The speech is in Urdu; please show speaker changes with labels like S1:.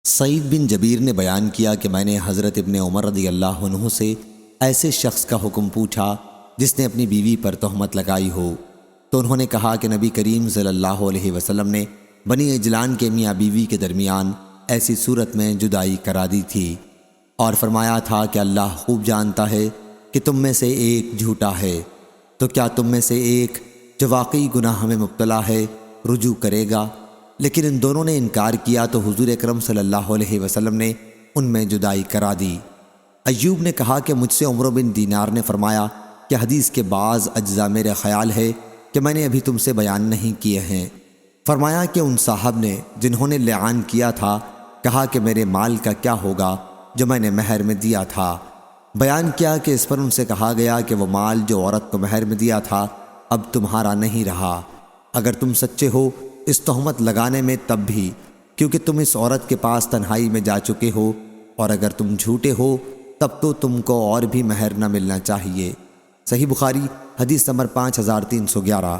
S1: سعید بن جبیر نے بیان کیا کہ میں نے حضرت ابن عمر رضی اللہ عنہ سے ایسے شخص کا حکم پوچھا جس نے اپنی بیوی پر تہمت لگائی ہو، تو انہوں نے کہا کہ نبی کریم صلی اللہ علیہ وسلم نے بنی اجلان کے میاں بیوی کے درمیان ایسی صورت میں جدائی کرا دی تھی، اور فرمایا تھا کہ اللہ خوب جانتا ہے کہ تم میں سے ایک جھوٹا ہے، تو کیا تم میں سے ایک جو واقعی گناہ میں مبتلا ہے رجوع کرے گا؟ لیکن ان دونوں نے انکار کیا تو حضور اکرم صلی اللہ علیہ وسلم نے ان میں جدائی کرا دی۔ ایوب نے کہا کہ مجھ سے عمر بن دینار نے فرمایا کہ حدیث کے بعض اجزاء میرے خیال ہے کہ میں نے ابھی تم سے بیان نہیں کیے ہیں۔ فرمایا کہ ان صاحب نے جنہوں نے لعان کیا تھا کہا کہ میرے مال کا کیا ہوگا جو میں نے مہر میں دیا تھا۔ بیان کیا کہ اس پر ان سے کہا گیا کہ وہ مال جو عورت کو مہر میں دیا تھا اب تمہارا نہیں رہا، اگر تم سچے ہو اس تہمت لگانے میں تب بھی، کیونکہ تم اس عورت کے پاس تنہائی میں جا چکے ہو، اور اگر تم جھوٹے ہو تب تو تم کو اور بھی مہر نہ ملنا چاہیے۔ صحیح بخاری حدیث نمبر 5311۔